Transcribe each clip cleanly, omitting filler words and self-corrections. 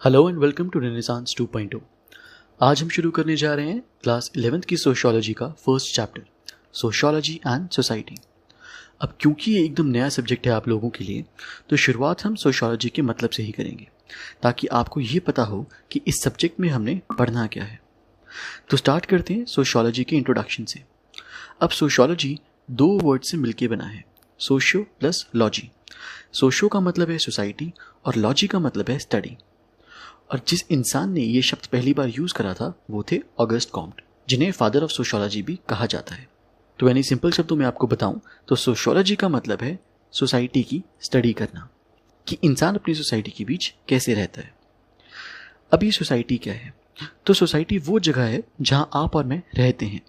Hello and welcome to renaissance 2.0। आज हम शुरू करने जा रहे हैं क्लास 11th की सोशियोलॉजी का first chapter, sociology and society. अब क्योंकि ये एकदम नया सब्जेक्ट है आप लोगों के लिए, तो शुरुआत हम सोशियोलॉजी के मतलब से ही करेंगे ताकि आपको ये पता हो कि इस सब्जेक्ट में हमने पढ़ना क्या है। तो स्टार्ट करते हैं सोशियोलॉजी के इंट्रोडक्शन से। अब सोशियोलॉजी दो वर्ड से मिलके बना है, सोशियो प्लस लॉजी। सोशियो का मतलब है सोसाइटी और लॉजी का मतलब है स्टडी। और जिस इंसान ने ये शब्द पहली बार यूज करा था वो थे ऑगस्ट कॉम्ट, जिन्हें फादर ऑफ सोशियोलॉजी भी कहा जाता है। तो यानी सिंपल शब्दों में आपको बताऊं तो सोशियोलॉजी का मतलब है सोसाइटी की स्टडी करना, कि इंसान अपनी सोसाइटी के बीच कैसे रहता है। अब ये सोसाइटी क्या है? तो सोसाइटी वो जगह है जहां आप और मैं रहते हैं,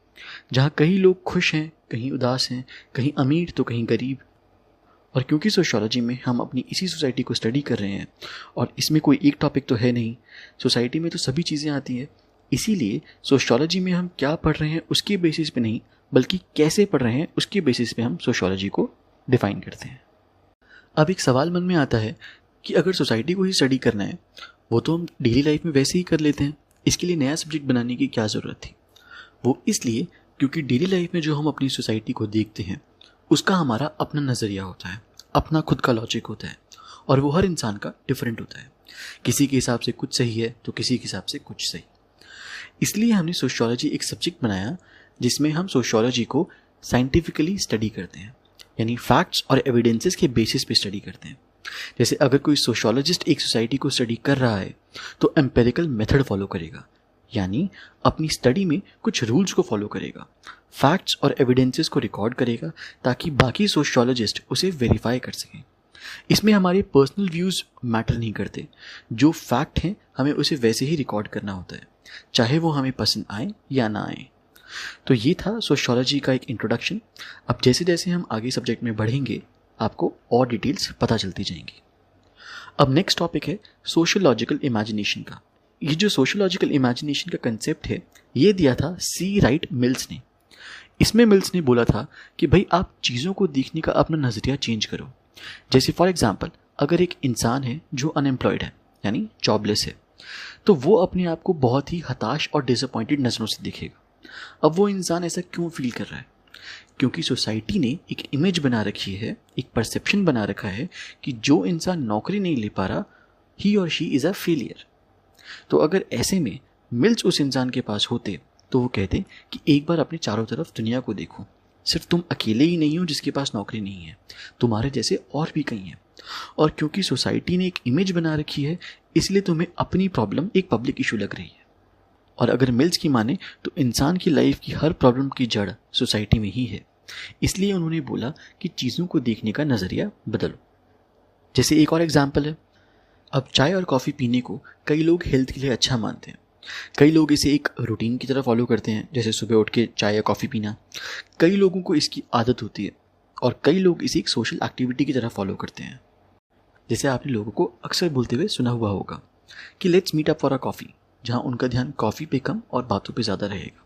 जहां कई लोग खुश हैं, कहीं उदास हैं, कहीं अमीर तो कहीं गरीब। और क्योंकि सोशियोलॉजी में हम अपनी इसी सोसाइटी को स्टडी कर रहे हैं और इसमें कोई एक टॉपिक तो है नहीं, सोसाइटी में तो सभी चीज़ें आती हैं, इसीलिए सोशियोलॉजी में हम क्या पढ़ रहे हैं उसके बेसिस पे नहीं बल्कि कैसे पढ़ रहे हैं उसके बेसिस पे हम सोशियोलॉजी को डिफाइन करते हैं। अब एक सवाल मन में आता है कि अगर सोसाइटी को ही स्टडी करना है, वो तो हम डेली लाइफ में वैसे ही कर लेते हैं, इसके लिए नया सब्जेक्ट बनाने की क्या ज़रूरत थी? वो इसलिए क्योंकि डेली लाइफ में जो हम अपनी सोसाइटी को देखते हैं उसका हमारा अपना नज़रिया होता है, अपना खुद का लॉजिक होता है, और वो हर इंसान का डिफरेंट होता है। किसी के हिसाब से कुछ सही है तो किसी के हिसाब से कुछ सही। इसलिए हमने सोशियोलॉजी एक सब्जेक्ट बनाया जिसमें हम सोशियोलॉजी को साइंटिफिकली स्टडी करते हैं, यानी फैक्ट्स और एविडेंसेस के बेसिस पे स्टडी करते हैं। जैसे अगर कोई सोशियोलॉजिस्ट एक सोसाइटी को स्टडी कर रहा है तो एम्पेरिकल मेथड फॉलो करेगा, यानी अपनी स्टडी में कुछ रूल्स को फॉलो करेगा, फैक्ट्स और एविडेंसेस को रिकॉर्ड करेगा ताकि बाकी सोशियोलॉजिस्ट उसे वेरीफाई कर सकें। इसमें हमारे पर्सनल व्यूज़ मैटर नहीं करते, जो फैक्ट हैं हमें उसे वैसे ही रिकॉर्ड करना होता है, चाहे वो हमें पसंद आए या ना आए। तो ये था सोशियोलॉजी का एक इंट्रोडक्शन। अब जैसे जैसे हम आगे सब्जेक्ट में बढ़ेंगे आपको और डिटेल्स पता चलती जाएंगी। अब नेक्स्ट टॉपिक है सोशियोलॉजिकल इमेजिनेशन का। ये जो सोशियोलॉजिकल इमेजिनेशन का कंसेप्ट है ये दिया था सी राइट मिल्स ने। इसमें मिल्स ने बोला था कि भाई आप चीज़ों को देखने का अपना नज़रिया चेंज करो। जैसे फॉर एग्जांपल अगर एक इंसान है जो अनएम्प्लॉयड है यानी जॉबलेस है, तो वो अपने आप को बहुत ही हताश और डिसअपॉइंटेड नज़रों से देखेगा। अब वो इंसान ऐसा क्यों फील कर रहा है? क्योंकि सोसाइटी ने एक इमेज बना रखी है, एक परसेप्शन बना रखा है कि जो इंसान नौकरी नहीं ले पा रहा ही और शी इज़ अ फेलियर। तो अगर ऐसे में मिल्स उस इंसान के पास होते तो वो कहते कि एक बार अपने चारों तरफ दुनिया को देखो, सिर्फ तुम अकेले ही नहीं हो जिसके पास नौकरी नहीं है, तुम्हारे जैसे और भी कई हैं। और क्योंकि सोसाइटी ने एक इमेज बना रखी है इसलिए तुम्हें अपनी प्रॉब्लम एक पब्लिक इशू लग रही है। और अगर मिल्स की माने तो इंसान की लाइफ की हर प्रॉब्लम की जड़ सोसाइटी में ही है, इसलिए उन्होंने बोला कि चीज़ों को देखने का नज़रिया बदलो। जैसे एक और एग्जाम्पल है, अब चाय और कॉफ़ी पीने को कई लोग हेल्थ के लिए अच्छा मानते हैं, कई लोग इसे एक रूटीन की तरह फॉलो करते हैं, जैसे सुबह उठ के चाय या कॉफ़ी पीना। कई लोगों को इसकी आदत होती है और कई लोग इसे एक सोशल एक्टिविटी की तरह फॉलो करते हैं। जैसे आपने लोगों को अक्सर बोलते हुए सुना हुआ होगा कि let's meet up for a coffee, जहाँ उनका ध्यान कॉफ़ी पे कम और बातों पे ज़्यादा रहेगा।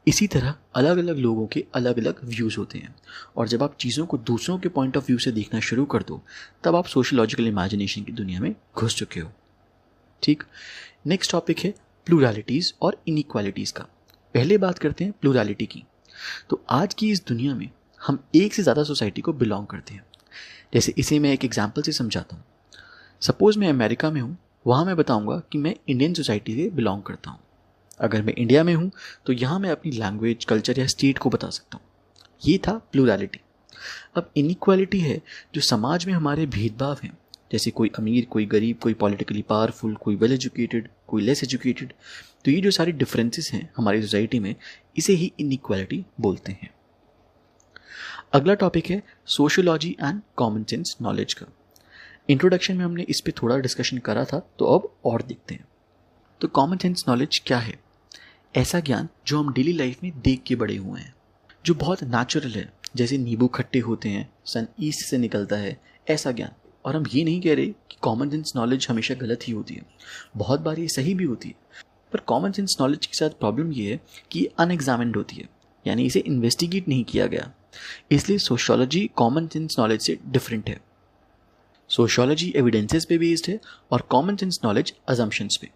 इसी तरह अलग अलग लोगों के अलग अलग व्यूज़ होते हैं, और जब आप चीज़ों को दूसरों के पॉइंट ऑफ व्यू से देखना शुरू कर दो तब आप सोशियोलॉजिकल इमेजिनेशन की दुनिया में घुस चुके हो। ठीक, नेक्स्ट टॉपिक है प्लूरैलिटीज़ और इनइक्वालिटीज़ का। पहले बात करते हैं प्लूरैलिटी की। तो आज की इस दुनिया में हम एक से ज़्यादा सोसाइटी को बिलोंग करते हैं। जैसे इसे मैं एक एग्जाम्पल से समझाता हूँ। सपोज़ मैं अमेरिका में हूँ, वहाँ मैं बताऊँगा कि मैं इंडियन सोसाइटी से बिलोंग करता हूँ। अगर मैं इंडिया में हूँ तो यहाँ मैं अपनी लैंग्वेज, कल्चर या स्टेट को बता सकता हूँ। ये था प्लूरैलिटी। अब इनइक्वालिटी है जो समाज में हमारे भेदभाव हैं, जैसे कोई अमीर, कोई गरीब, कोई पॉलिटिकली पावरफुल, कोई वेल एजुकेटेड, कोई लेस एजुकेटेड। तो ये जो सारी डिफरेंसेस हैं हमारी सोसाइटी में, इसे ही इनइक्वालिटी बोलते हैं। अगला टॉपिक है sociology and common sense knowledge का। इंट्रोडक्शन में हमने इस पर थोड़ा डिस्कशन करा था, तो अब और देखते हैं। तो कॉमन सेंस नॉलेज क्या है? ऐसा ज्ञान जो हम डेली लाइफ में देख के बड़े हुए हैं, जो बहुत नेचुरल है, जैसे नींबू खट्टे होते हैं, सन ईस्ट से निकलता है, ऐसा ज्ञान। और हम ये नहीं कह रहे कि कॉमन सेंस नॉलेज हमेशा गलत ही होती है, बहुत बार ये सही भी होती है। पर कॉमन सेंस नॉलेज के साथ प्रॉब्लम ये है कि ये अनएग्जामिन्ड होती है, यानी इसे इन्वेस्टिगेट नहीं किया गया। इसलिए सोशियोलॉजी कॉमन सेंस नॉलेज से डिफरेंट है। सोशियोलॉजी एविडेंसेस पे बेस्ड है और कॉमन सेंस नॉलेज अजम्पशंस पे।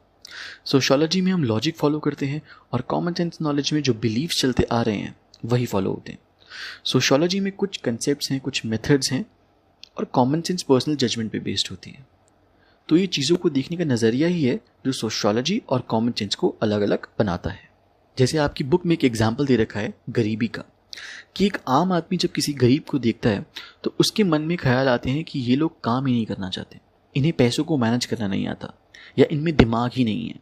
सोशियोलॉजी में हम लॉजिक फॉलो करते हैं और कॉमन सेंस नॉलेज में जो बिलीव्स चलते आ रहे हैं वही फॉलो होते हैं। सोशियोलॉजी में कुछ कंसेप्ट्स हैं, कुछ मेथड्स हैं और कॉमन सेंस पर्सनल जजमेंट पे बेस्ड होती है। तो ये चीज़ों को देखने का नज़रिया ही है जो सोशियोलॉजी और कॉमन सेंस को अलग अलग बनाता है। जैसे आपकी बुक में एक एग्जाम्पल दे रखा है गरीबी का, कि एक आम आदमी जब किसी गरीब को देखता है तो उसके मन में ख्याल आते हैं कि ये लोग काम ही नहीं करना चाहते, इन्हें पैसों को मैनेज करना नहीं आता या इनमें दिमाग ही नहीं है।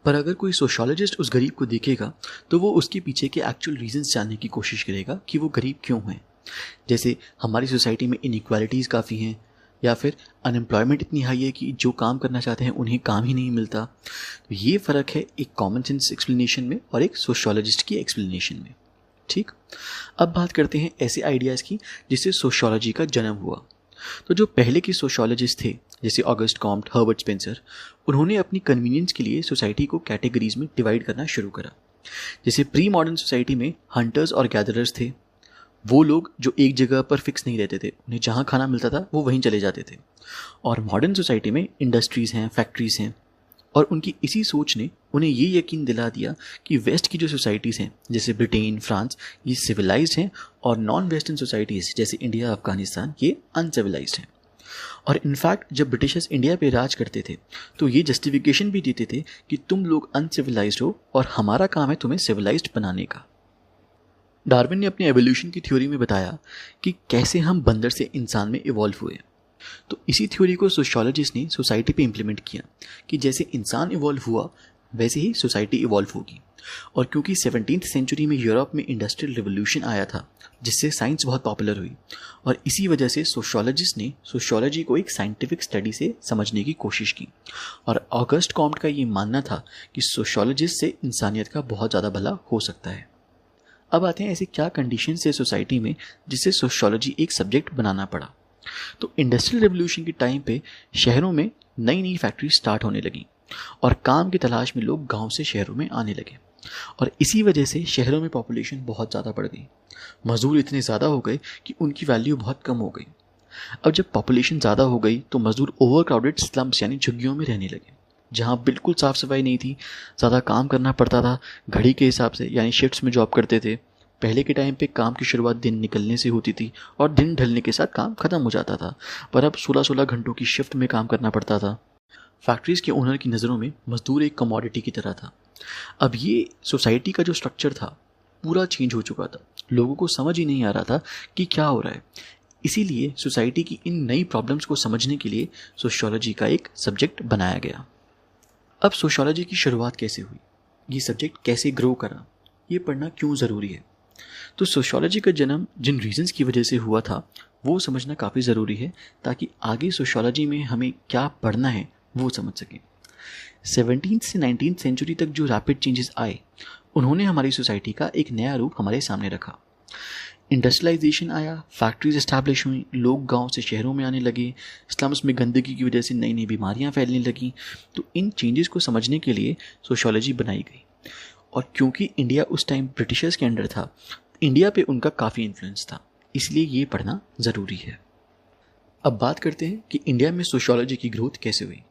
पर अगर कोई सोशियोलॉजिस्ट उस गरीब को देखेगा तो वो उसके पीछे के एक्चुअल रीजंस जानने की कोशिश करेगा कि वो गरीब क्यों है। जैसे हमारी सोसाइटी में इनइक्वालिटीज़ काफ़ी हैं, या फिर अनएम्प्लॉयमेंट इतनी हाई है कि जो काम करना चाहते हैं उन्हें काम ही नहीं मिलता। तो ये फ़र्क है एक कॉमन सेंस एक्सप्लेनेशन में और एक सोशियोलॉजिस्ट की एक्सप्लेनेशन में। ठीक, अब बात करते हैं ऐसे आइडियाज़ की जिससे सोशियोलॉजी का जन्म हुआ। तो जो पहले के सोशियोलॉजिस्ट थे जैसे ऑगस्ट कॉम्ट, हर्बर्ट स्पेंसर, उन्होंने अपनी कन्वीनियंस के लिए सोसाइटी को कैटेगरीज में डिवाइड करना शुरू करा। जैसे प्री मॉडर्न सोसाइटी में हंटर्स और गैदरर्स थे, वो लोग जो एक जगह पर फिक्स नहीं रहते थे, उन्हें जहाँ खाना मिलता था वो वहीं चले जाते थे। और मॉडर्न सोसाइटी में इंडस्ट्रीज़ हैं, फैक्ट्रीज़ हैं, और उनकी इसी सोच ने उन्हें ये यकीन दिला दिया कि वेस्ट की जो सोसाइटीज़ हैं जैसे ब्रिटेन, फ्रांस, ये सिविलाइज्ड हैं और नॉन वेस्टर्न सोसाइटीज़ जैसे इंडिया, अफगानिस्तान, ये अनसिविलाइज्ड हैं। और इनफैक्ट जब ब्रिटिशर्स इंडिया पे राज करते थे तो ये जस्टिफिकेशन भी देते थे कि तुम लोग अनसिविलाइज्ड हो और हमारा काम है तुम्हें सिविलाइज्ड बनाने का। डार्विन ने अपनी एवोल्यूशन की थ्योरी में बताया कि कैसे हम बंदर से इंसान में इवॉल्व हुए। तो इसी थ्योरी को सोशियोलॉजिस्ट ने सोसाइटी पे इम्प्लीमेंट किया कि जैसे इंसान इवॉल्व हुआ वैसे ही सोसाइटी इवॉल्व होगी। और क्योंकि 17th सेंचुरी में यूरोप में इंडस्ट्रियल रिवोल्यूशन आया था जिससे साइंस बहुत पॉपुलर हुई, और इसी वजह से सोशियोलॉजिस्ट ने सोशियोलॉजी को एक साइंटिफिक स्टडी से समझने की कोशिश की। और ऑगस्ट कॉम्ट का ये मानना था कि सोशियोलॉजिस्ट से इंसानियत का बहुत ज़्यादा भला हो सकता है। अब आते हैं ऐसी क्या कंडीशन है सोसाइटी में जिससे सोशियोलॉजी एक सब्जेक्ट बनाना पड़ा। तो इंडस्ट्रियल रिवोल्यूशन के टाइम पे शहरों में नई नई फैक्ट्री स्टार्ट होने लगी और काम की तलाश में लोग गांव से शहरों में आने लगे, और इसी वजह से शहरों में पॉपुलेशन बहुत ज़्यादा बढ़ गई। मज़दूर इतने ज़्यादा हो गए कि उनकी वैल्यू बहुत कम हो गई। अब जब पॉपुलेशन ज़्यादा हो गई तो मज़दूर ओवर क्राउडेड स्लम्स यानी झुग्गियों में रहने लगे जहाँ बिल्कुल साफ़ सफाई नहीं थी, ज़्यादा काम करना पड़ता था, घड़ी के हिसाब से यानी शिफ्ट्स में जॉब करते थे। पहले के टाइम पे काम की शुरुआत दिन निकलने से होती थी और दिन ढलने के साथ काम ख़त्म हो जाता था, पर अब 16-16 घंटों की शिफ्ट में काम करना पड़ता था। फैक्ट्रीज़ के ओनर की नज़रों में मज़दूर एक कमोडिटी की तरह था। अब ये सोसाइटी का जो स्ट्रक्चर था पूरा चेंज हो चुका था, लोगों को समझ ही नहीं आ रहा था कि क्या हो रहा है। इसीलिए सोसाइटी की इन नई प्रॉब्लम्स को समझने के लिए सोशियोलॉजी का एक सब्जेक्ट बनाया गया। अब सोशियोलॉजी की शुरुआत कैसे हुई, ये सब्जेक्ट कैसे ग्रो करा, ये पढ़ना क्यों ज़रूरी है। तो सोशियोलॉजी का जन्म जिन रीजंस की वजह से हुआ था वो समझना काफ़ी ज़रूरी है ताकि आगे सोशियोलॉजी में हमें क्या पढ़ना है वो समझ सकें। 17th से 19th सेंचुरी तक जो रैपिड चेंजेस आए उन्होंने हमारी सोसाइटी का एक नया रूप हमारे सामने रखा। इंडस्ट्रियलाइजेशन आया, फैक्ट्रीज एस्टैब्लिश हुई, लोग गांव से शहरों में आने लगे, स्लम्स में गंदगी की वजह से नई नई बीमारियां फैलने लगी। तो इन चेंजेस को समझने के लिए सोशियोलॉजी बनाई गई। और क्योंकि इंडिया उस टाइम ब्रिटिशर्स के अंडर था, इंडिया पे उनका काफ़ी इन्फ्लुएंस था, इसलिए ये पढ़ना ज़रूरी है। अब बात करते हैं कि इंडिया में सोशियोलॉजी की ग्रोथ कैसे हुई।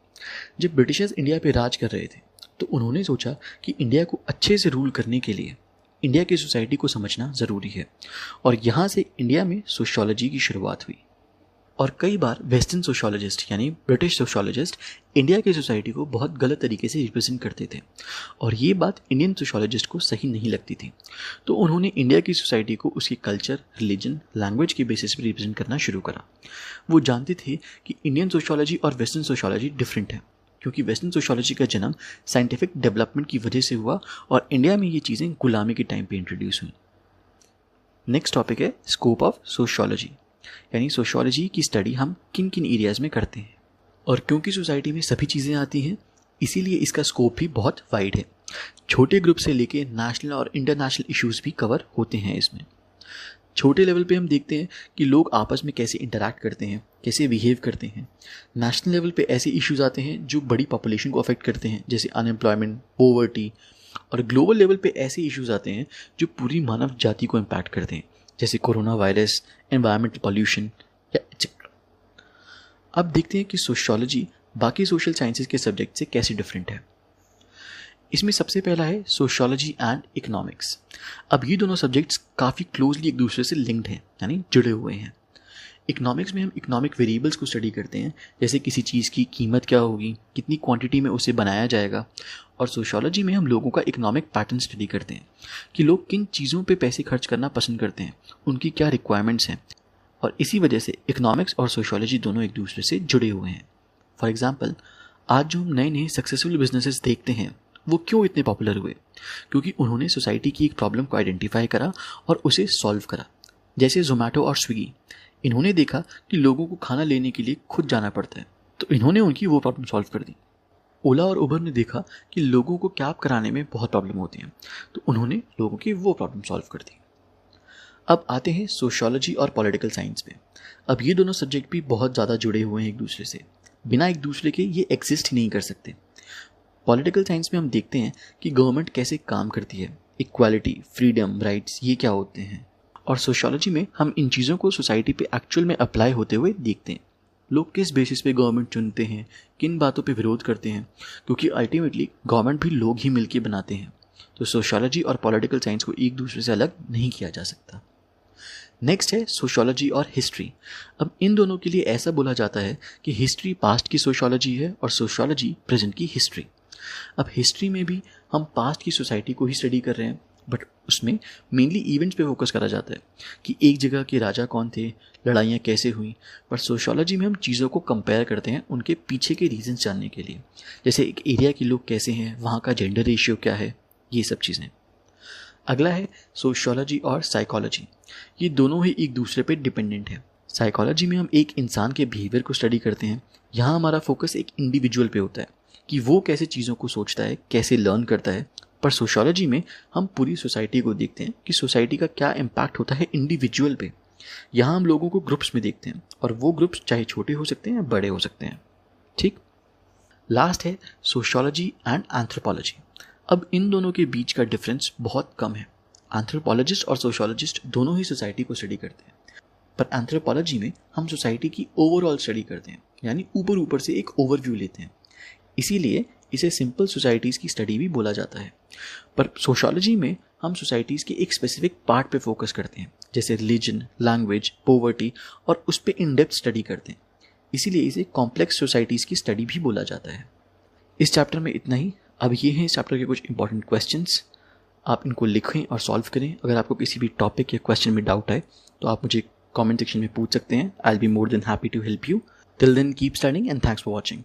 जब ब्रिटिशर्स इंडिया पे राज कर रहे थे तो उन्होंने सोचा कि इंडिया को अच्छे से रूल करने के लिए इंडिया की सोसाइटी को समझना ज़रूरी है, और यहाँ से इंडिया में सोशियोलॉजी की शुरुआत हुई। और कई बार वेस्टर्न सोशियोलॉजिस्ट यानी ब्रिटिश सोशियोलॉजिस्ट इंडिया की सोसाइटी को बहुत गलत तरीके से रिप्रेजेंट करते थे, और ये बात इंडियन सोशियोलॉजिस्ट को सही नहीं लगती थी। तो उन्होंने इंडिया की सोसाइटी को उसकी कल्चर, रिलीजन, लैंग्वेज के बेसिस पर रिप्रेजेंट करना शुरू करा। वो जानते थे कि इंडियन सोशियोलॉजी और वेस्टर्न सोशियोलॉजी डिफरेंट है, क्योंकि वेस्टर्न सोशियोलॉजी का जन्म साइंटिफिक डेवलपमेंट की वजह से हुआ और इंडिया में ये चीज़ें गुलामी के टाइम पे इंट्रोड्यूस हुई। नेक्स्ट टॉपिक है स्कोप ऑफ सोशियोलॉजी, यानी सोशियोलॉजी की स्टडी हम किन किन एरियाज़ में करते हैं। और क्योंकि सोसाइटी में सभी चीज़ें आती हैं इसीलिए इसका स्कोप भी बहुत वाइड है। छोटे ग्रुप से लेके नेशनल और इंटरनेशनल इश्यूज़ भी कवर होते हैं इसमें। छोटे लेवल पे हम देखते हैं कि लोग आपस में कैसे इंटरैक्ट करते हैं, कैसे बिहेव करते हैं। नेशनल लेवल पे ऐसे इश्यूज़ आते हैं जो बड़ी पॉपुलेशन को अफेक्ट करते हैं, जैसे अनएम्प्लॉयमेंट, पॉवर्टी। और ग्लोबल लेवल पे ऐसे इश्यूज़ आते हैं जो पूरी मानव जाति को इम्पैक्ट करते हैं, जैसे कोरोना वायरस, एनवायरमेंटल पॉल्यूशन या एक्सेट्रा। अब देखते हैं कि सोशियोलॉजी बाकी सोशल साइंसेज के सब्जेक्ट से कैसे डिफरेंट है। इसमें सबसे पहला है सोशियोलॉजी एंड इकोनॉमिक्स। अब ये दोनों सब्जेक्ट्स काफ़ी क्लोजली एक दूसरे से लिंक्ड हैं, यानी जुड़े हुए हैं। इकोनॉमिक्स में हम इकोनॉमिक वेरिएबल्स को स्टडी करते हैं, जैसे किसी चीज़ की कीमत क्या होगी, कितनी क्वांटिटी में उसे बनाया जाएगा। और सोशियोलॉजी में हम लोगों का इकोनॉमिक पैटर्न स्टडी करते हैं कि लोग किन चीज़ों पे पैसे खर्च करना पसंद करते हैं, उनकी क्या रिक्वायरमेंट्स हैं। और इसी वजह से इकोनॉमिक्स और सोशियोलॉजी दोनों एक दूसरे से जुड़े हुए हैं। फॉर एग्जाम्पल, आज जो हम नए नए सक्सेसफुल बिजनेसेस देखते हैं वो क्यों इतने पॉपुलर हुए? क्योंकि उन्होंने सोसाइटी की एक प्रॉब्लम को आइडेंटिफाई करा और उसे सॉल्व करा। जैसे जोमेटो और स्विगी, इन्होंने देखा कि लोगों को खाना लेने के लिए खुद जाना पड़ता है, तो इन्होंने उनकी वो प्रॉब्लम सॉल्व कर दी। ओला और उबर ने देखा कि लोगों को कैब कराने में बहुत प्रॉब्लम होती है, तो उन्होंने लोगों की वो प्रॉब्लम सॉल्व कर दी। अब आते हैं सोशियोलॉजी और पॉलिटिकल साइंस पे। अब ये दोनों सब्जेक्ट भी बहुत ज़्यादा जुड़े हुए हैं एक दूसरे से, बिना एक दूसरे के ये एग्जिस्ट ही नहीं कर सकते। पॉलिटिकल साइंस में हम देखते हैं कि गवर्नमेंट कैसे काम करती है, इक्वालिटी, फ्रीडम, राइट्स ये क्या होते हैं। और सोशियोलॉजी में हम इन चीज़ों को सोसाइटी पे एक्चुअल में अप्लाई होते हुए देखते हैं। लोग किस बेसिस पे गवर्नमेंट चुनते हैं, किन बातों पे विरोध करते हैं, क्योंकि अल्टीमेटली गवर्नमेंट भी लोग ही मिलकर बनाते हैं। तो सोशियोलॉजी और पॉलिटिकल साइंस को एक दूसरे से अलग नहीं किया जा सकता। नेक्स्ट है सोशियोलॉजी और हिस्ट्री। अब इन दोनों के लिए ऐसा बोला जाता है कि हिस्ट्री पास्ट की सोशियोलॉजी है और सोशियोलॉजी प्रेजेंट की हिस्ट्री। अब हिस्ट्री में भी हम पास्ट की सोसाइटी को ही स्टडी कर रहे हैं, बट उसमें मेनली इवेंट्स पे फोकस करा जाता है कि एक जगह के राजा कौन थे, लड़ाइयाँ कैसे हुई। पर सोशियोलॉजी में हम चीज़ों को कंपेयर करते हैं उनके पीछे के रीजंस जानने के लिए, जैसे एक एरिया के लोग कैसे हैं, वहाँ का जेंडर रेशियो क्या है, ये सब चीज़ें। अगला है सोशियोलॉजी और साइकोलॉजी। ये दोनों ही एक दूसरे पे डिपेंडेंट है। साइकोलॉजी में हम एक इंसान के बिहेवियर को स्टडी करते हैं, यहाँ हमारा फोकस एक इंडिविजुअल पे होता है कि वो कैसे चीज़ों को सोचता है, कैसे लर्न करता है। पर सोशियोलॉजी में हम पूरी सोसाइटी को देखते हैं कि सोसाइटी का क्या इम्पैक्ट होता है इंडिविजुअल पे। यहाँ हम लोगों को ग्रुप्स में देखते हैं और वो ग्रुप्स चाहे छोटे हो सकते हैं या बड़े हो सकते हैं। ठीक, लास्ट है सोशियोलॉजी एंड एंथ्रोपोलॉजी। अब इन दोनों के बीच का डिफरेंस बहुत कम है। एंथ्रोपोलॉजिस्ट और सोशियोलॉजिस्ट दोनों ही सोसाइटी को स्टडी करते हैं, पर एंथ्रोपोलॉजी में हम सोसाइटी की ओवरऑल स्टडी करते हैं, यानी ऊपर ऊपर से एक ओवरव्यू लेते हैं। इसीलिए इसे सिंपल सोसाइटीज़ की स्टडी भी बोला जाता है। पर सोशियोलॉजी में हम सोसाइटीज़ के एक स्पेसिफिक पार्ट पे फोकस करते हैं, जैसे रिलीजन, लैंग्वेज, पॉवर्टी, और उस पर इन डेप्थ स्टडी करते हैं। इसीलिए इसे कॉम्प्लेक्स सोसाइटीज़ की स्टडी भी बोला जाता है। इस चैप्टर में इतना ही। अब ये हैं इस चैप्टर के कुछ इंपॉर्टेंट क्वेश्चंस, आप इनको लिखें और सॉल्व करें। अगर आपको किसी भी टॉपिक या क्वेश्चन में डाउट है तो आप मुझे कमेंट सेक्शन में पूछ सकते हैं। I will be more than happy to help you. Till then keep studying and thanks for watching.